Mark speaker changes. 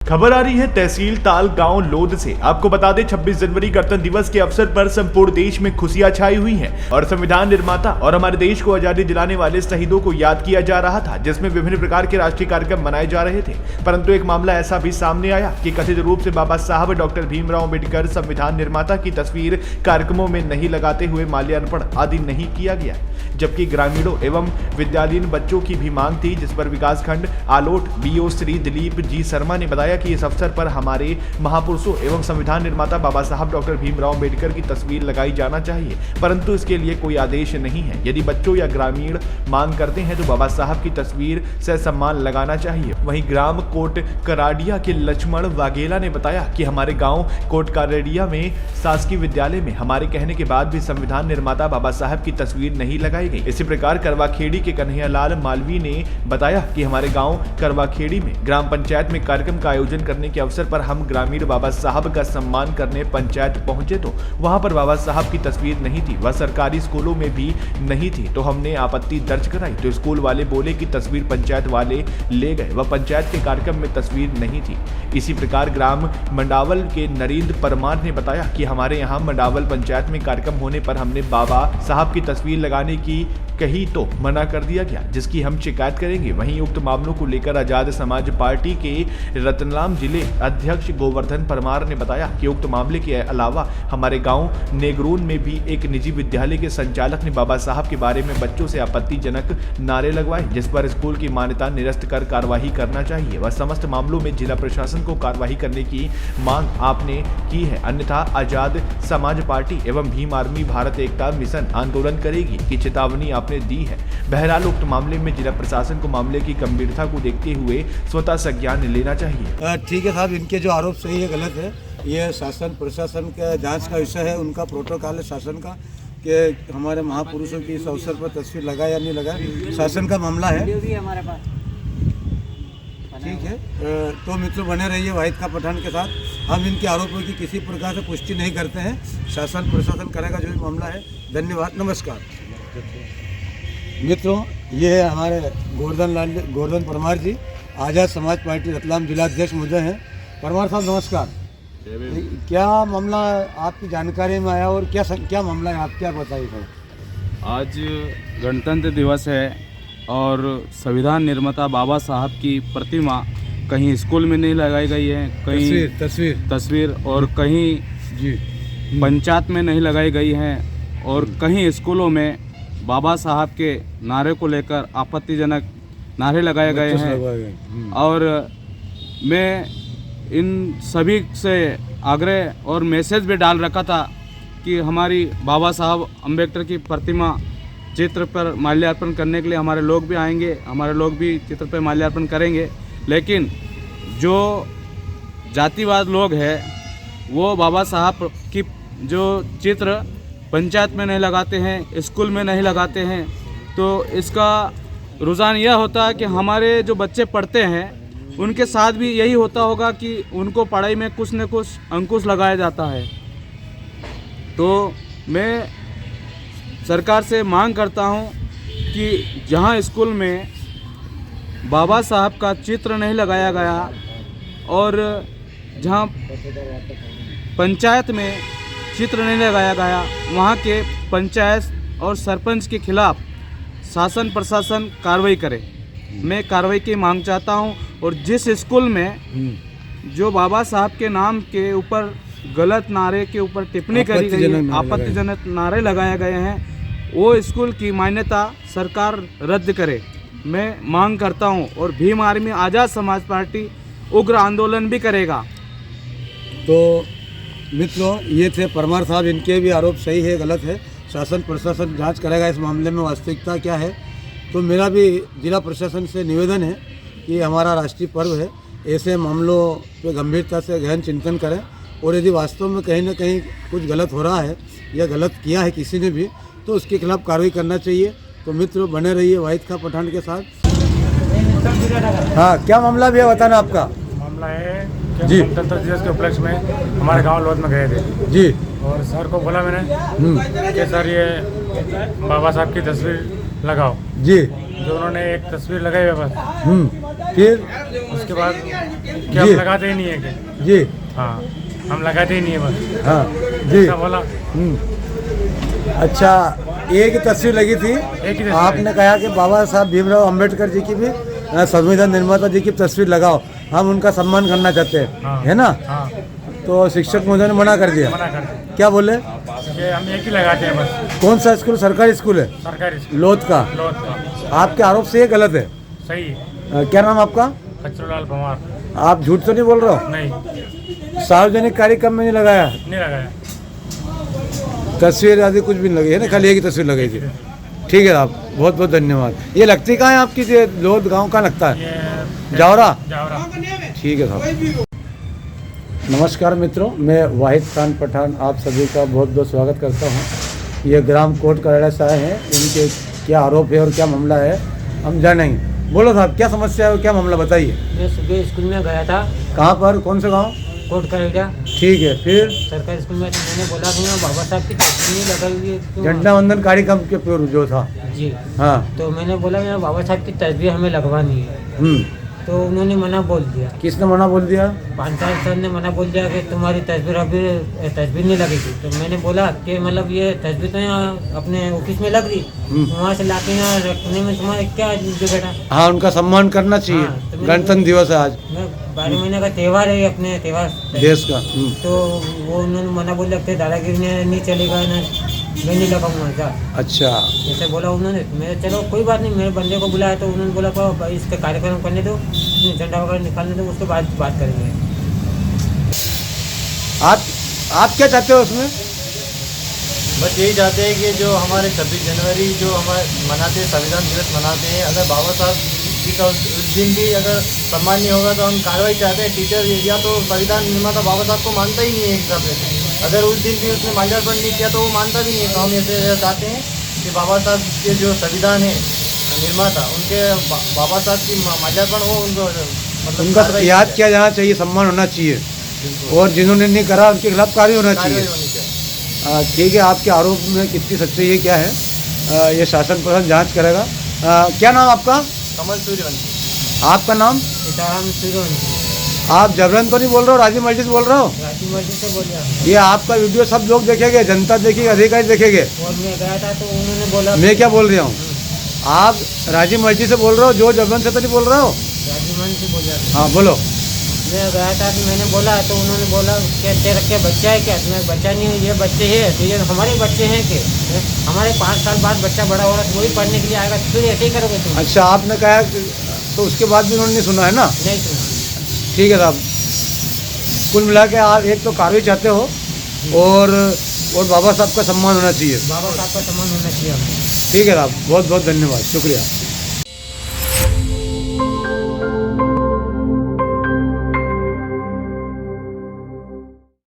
Speaker 1: खबर आ रही है तहसील ताल गांव लोध से। आपको बता दें 26 जनवरी गणतंत्र दिवस के अवसर पर संपूर्ण देश में खुशियां छाई हुई हैं और संविधान निर्माता और हमारे देश को आजादी दिलाने वाले शहीदों को याद किया जा रहा था, जिसमें विभिन्न प्रकार के राष्ट्रीय कार्यक्रम मनाए जा रहे थे। परंतु एक मामला ऐसा भी सामने आया कि कथित रूप से बाबा साहब डॉक्टर भीमराव अम्बेडकर संविधान निर्माता की तस्वीर कार्यक्रमों में नहीं लगाते हुए माल्यार्पण आदि नहीं किया गया, जबकि ग्रामीणों एवं विद्यालयीन बच्चों की भी मांग थी, जिस पर विकासखंड आलोट बीओ श्री दिलीप जी शर्मा ने बताया कि इस अवसर पर हमारे महापुरुषों एवं संविधान निर्माता बाबा साहब डॉक्टर भीमराव अम्बेडकर की तस्वीर लगाई जाना चाहिए, परंतु इसके लिए कोई आदेश नहीं है। यदि बच्चों या ग्रामीण मांग करते हैं तो बाबा साहब की तस्वीर से सम्मान लगाना चाहिए। वहीं ग्राम कोट कराडिया के लक्ष्मण वाघेला ने बताया कि हमारे गाँव कोट कराडिया में शासकीय विद्यालय में हमारे कहने के बाद भी संविधान निर्माता बाबा साहब की तस्वीर नहीं लगाई गई। इसी प्रकार करवाखेड़ी के कन्हैयालाल मालवी ने बताया कि हमारे गांव करवाखेड़ी में ग्राम पंचायत में कार्यक्रम का आयोजन करने के अवसर पर हम ग्रामीण बाबा साहब का सम्मान करने पंचायत पहुंचे तो वहां पर बाबा साहब की तस्वीर नहीं थी, वह सरकारी स्कूलों में भी नहीं थी, तो हमने आपत्ति दर्ज कराई तो स्कूल वाले बोले कि तस्वीर पंचायत वाले ले गए, वह पंचायत के कार्यक्रम में तस्वीर नहीं थी। इसी प्रकार ग्राम मंडावल के नरेंद्र परमार ने बताया कि हमारे यहाँ मंडावल पंचायत में कार्यक्रम होने पर हमने बाबा साहब की तस्वीर लगाने की कही तो मना कर दिया गया, जिसकी हम शिकायत करेंगे। वहीं उक्त मामलों को लेकर आजाद समाज पार्टी के रतलाम जिले अध्यक्ष गोवर्धन परमार ने बताया कि उक्त मामले के अलावा हमारे गांव नेगरून में भी एक निजी विद्यालय के संचालक ने बाबा साहब के बारे में बच्चों से आपत्तिजनक नारे लगवाए, जिस पर स्कूल की मान्यता निरस्त कर कार्रवाई करना चाहिए। वह समस्त मामलों में जिला प्रशासन को कार्रवाई करने की मांग आपने की है, अन्यथा आजाद समाज पार्टी एवं भीम आर्मी भारत एकता मिशन आंदोलन करेगी की चेतावनी आपने दी है। बहरहाल उक्त मामले में जिला प्रशासन को मामले की गंभीरता को देखते हुए स्वतः संज्ञान लेना चाहिए।
Speaker 2: ठीक है साहब, इनके जो आरोप सही है गलत है, ये शासन प्रशासन का जांच का विषय है, उनका प्रोटोकॉल है शासन का कि हमारे महापुरुषों की इस अवसर पर तस्वीर लगाए या नहीं लगाए, शासन का मामला है। ठीक है, तो मित्रों बने रहिए वाहिद खां पठान के साथ। हम इनके आरोपों की किसी प्रकार से पुष्टि नहीं करते हैं, शासन प्रशासन करेगा जो भी मामला है। धन्यवाद, नमस्कार। मित्रों, ये हमारे गोवर्धन परमार जी आज़ाद समाज पार्टी रतलाम जिला अध्यक्ष मुझे हैं। परमार साहब नमस्कार। क्या मामला आपकी जानकारी में आया और क्या मामला है, आप क्या बताइए सर।
Speaker 3: आज गणतंत्र दिवस है और संविधान निर्माता बाबा साहब की प्रतिमा कहीं स्कूल में नहीं लगाई गई है, कहीं तस्वीर और कहीं पंचायत में नहीं लगाई गई है और कहीं स्कूलों में बाबा साहब के नारे को लेकर आपत्तिजनक नारे लगाए गए हैं। और मैं इन सभी से आग्रह और मैसेज भी डाल रखा था कि हमारी बाबा साहब अम्बेडकर की प्रतिमा चित्र पर माल्यार्पण करने के लिए हमारे लोग भी आएंगे, हमारे लोग भी चित्र पर माल्यार्पण करेंगे, लेकिन जो जातिवाद लोग हैं वो बाबा साहब की जो चित्र पंचायत में नहीं लगाते हैं, स्कूल में नहीं लगाते हैं, तो इसका रुझान यह होता है कि हमारे जो बच्चे पढ़ते हैं उनके साथ भी यही होता होगा कि उनको पढ़ाई में कुछ न कुछ अंकुश लगाया जाता है। तो मैं सरकार से मांग करता हूं कि जहां स्कूल में बाबा साहब का चित्र नहीं लगाया गया और जहां पंचायत में चित्र नहीं लगाया गया, वहाँ के पंचायत और सरपंच के खिलाफ शासन प्रशासन कार्रवाई करे। मैं कार्रवाई की मांग चाहता हूँ और जिस स्कूल में जो बाबा साहब के नाम के ऊपर गलत नारे के ऊपर टिप्पणी करी गई है, आपत्तिजनक नारे लगाए गए हैं, वो स्कूल की मान्यता सरकार रद्द करे। मैं मांग करता हूँ और भीम आर्मी आज़ाद समाज पार्टी उग्र आंदोलन भी करेगा।
Speaker 2: तो मित्रों, ये थे परमार साहब, इनके भी आरोप सही है गलत है, शासन प्रशासन जांच करेगा इस मामले में वास्तविकता क्या है। तो मेरा भी जिला प्रशासन से निवेदन है कि हमारा राष्ट्रीय पर्व है, ऐसे मामलों पे गंभीरता से गहन चिंतन करें और यदि वास्तव में कहीं ना कहीं कुछ गलत हो रहा है या गलत किया है किसी ने भी, तो उसके खिलाफ कार्रवाई करना चाहिए। तो मित्रों बने रहिए वाहिद खां पठान के साथ। हाँ, क्या मामला भी है बताना आपका?
Speaker 4: मामला है कि गणतंत्र दिवस के उपलक्ष्य में हमारे गांव लोध में गए थे जी, और सर को बोला मैंने कि सर ये बाबा साहब की तस्वीर लगाओ।
Speaker 2: जी।
Speaker 4: जो उन्होंने एक तस्वीर लगाई है बस,
Speaker 2: फिर
Speaker 4: उसके बाद क्या
Speaker 2: जी।
Speaker 4: हम लगाते ही नहीं है कि
Speaker 2: जी।
Speaker 4: हाँ, हम लगाते ही नहीं है बस,
Speaker 2: हाँ जी।
Speaker 4: ऐसा बोला।
Speaker 2: अच्छा, एक ही तस्वीर लगी थी।
Speaker 4: एक ही तस्वीर
Speaker 2: आपने कहा कि बाबा साहब भीमराव अंबेडकर जी की भी संविधान निर्माता जी की तस्वीर लगाओ, हम उनका सम्मान करना चाहते हैं,
Speaker 4: हाँ।
Speaker 2: है ना?
Speaker 4: हाँ,
Speaker 2: तो शिक्षक महोदय ने मना कर दिया।
Speaker 4: मना कर दिया
Speaker 2: क्या बोले?
Speaker 4: कि हम एक ही लगाते हैं बस,
Speaker 2: कौन सा स्कूल? सरकारी स्कूल है
Speaker 4: सरकारी स्कूल
Speaker 2: लोध का।
Speaker 4: लोध का।
Speaker 2: आपके आरोप से ये गलत है।
Speaker 4: सही है।
Speaker 2: क्या नाम आपका?
Speaker 4: खचरूलाल पवार।
Speaker 2: आप झूठ तो नहीं बोल रहे हो?
Speaker 4: नहीं,
Speaker 2: सार्वजनिक कार्यक्रम में नहीं लगाया,
Speaker 4: नहीं लगाया।
Speaker 2: तस्वीर आदि कुछ भी नहीं लगी है ना, खाली एक ही तस्वीर लगाई थी। ठीक है साहब, बहुत बहुत धन्यवाद। ये लगती कहाँ है आपकी? ये लोध गांव का लगता है,
Speaker 4: ये
Speaker 2: जावरा।
Speaker 4: जावरा।
Speaker 2: ठीक है साहब। नमस्कार मित्रों, मैं वाहिद खान पठान आप सभी का बहुत बहुत स्वागत करता हूं। ये ग्राम कोर्ट कराड़ा से आए हैं, इनके क्या आरोप है और क्या मामला है हम जानेंगे। बोलो साहब, क्या समस्या है और क्या मामला बताइए।
Speaker 5: मैं सुबह स्कूल में गया था।
Speaker 2: कहाँ पर? कौन सा गांव?
Speaker 5: कोर्ट करेगा
Speaker 2: ठीक है, फिर
Speaker 5: सरकारी स्कूल में। तो मैंने बोला कि यहाँ बाबा साहब की तस्वीर लगाई हुई है क्यों?
Speaker 2: झंडा वंदन कार्यक्रम के पूर्व जो था।
Speaker 5: जी।
Speaker 2: हाँ।
Speaker 5: तो मैंने बोला यहाँ बाबा साहब की तस्वीर हमें लगवानी है। तो उन्होंने मना बोल दिया।
Speaker 2: किसने मना बोल दिया?
Speaker 5: पंचायत सर ने मना बोल दिया कि तुम्हारी तस्वीर अभी तस्वीर नहीं लगेगी। तो मैंने बोला कि मतलब ये तस्वीर तो यहाँ अपने ऑफिस में लग रही, वहाँ से लाके यहाँ रखने में तुम्हारा क्या जो बेटा।
Speaker 2: हाँ, उनका सम्मान करना चाहिए।
Speaker 5: हाँ, तो
Speaker 2: गणतंत्र दिवस है आज,
Speaker 5: 12 महीने का त्यौहार है, अपने त्यौहार
Speaker 2: देश का।
Speaker 5: तो वो उन्होंने मना बोल दिया कि दादागिरी नहीं चलेगा ना, मैं नहीं लगाऊंगा जा।
Speaker 2: अच्छा,
Speaker 5: जैसे बोला उन्होंने। मैं चलो कोई बात नहीं, मेरे बंदे को बुलाया तो उन्होंने बोला भाई इसका कार्यक्रम करने दो, झंडा वगैरह निकालने दो, उसके बाद बात करेंगे।
Speaker 2: आप क्या चाहते हो उसमें?
Speaker 6: बस यही चाहते हैं कि जो हमारे 26 जनवरी जो हमारे मनाते हैं, संविधान दिवस मनाते हैं, अगर बाबा साहब जी का उस दिन भी अगर सम्मान नहीं होगा तो हम कार्रवाई चाहते हैं। टीचर या तो संविधान निर्माता बाबा साहब को मानता ही नहीं है एक हिसाब से। अगर उस दिन भी उसने माल्यार्पण नहीं किया तो वो मानता भी नहीं है। तो हम ऐसे चाहते हैं कि बाबा साहब के जो संविधान है निर्माता, उनके बाबा साहब की माल्यार्पण हो, उनको मतलब
Speaker 2: उनका
Speaker 6: कार्रवाई
Speaker 2: याद
Speaker 6: की
Speaker 2: किया जाना चाहिए, सम्मान होना चाहिए, और जिन्होंने नहीं करा उनके खिलाफ कार्य होना
Speaker 6: कार्रवाई
Speaker 2: चाहिए।
Speaker 6: होनी चाहिए।
Speaker 2: ठीक है, आपके आरोप में कितनी सच्चाई है क्या है, ये शासन प्रशासन जांच करेगा। क्या नाम आपका?
Speaker 6: कमल सूर्यवंशी।
Speaker 2: आपका नाम?
Speaker 5: सीताराम सूर्यवंशी।
Speaker 2: आप जबरन तो नहीं बोल रहे हो, राजी मर्जी से बोल रहे हो?
Speaker 5: राजी मर्जी से बोलिया।
Speaker 2: ये आपका वीडियो सब लोग देखेंगे, जनता देखेगी, अधिकारी देखेंगे।
Speaker 5: और मैं गया था तो उन्होंने बोला।
Speaker 2: मैं क्या बोल रहा हूँ, आप राजी मर्जी से बोल रहे हो, जो जबरन से तो नहीं बोल रहे हो?
Speaker 5: राजी मन से बोला।
Speaker 2: हाँ बोलो।
Speaker 5: मैं गया था तो मैंने बोला तो उन्होंने बोला क्या तेरा क्या बच्चा है क्या? तुम्हें बच्चा नहीं है, ये बच्चे हैं तो ये हमारे बच्चे हैं कि हमारे 5 साल बाद बच्चा बड़ा होगा तो वही पढ़ने के लिए आएगा, फिर ऐसे ही करोगे तुम?
Speaker 2: अच्छा, आपने कहा तो उसके बाद भी उन्होंने नहीं सुना है ना?
Speaker 5: नहीं सुना।
Speaker 2: ठीक है साहब, कुल मिला के आप एक तो कार्रवाई चाहते हो और बाबा साहब का सम्मान होना चाहिए।
Speaker 5: बाबा साहब का सम्मान होना चाहिए।
Speaker 2: ठीक है साहब, बहुत बहुत धन्यवाद, शुक्रिया।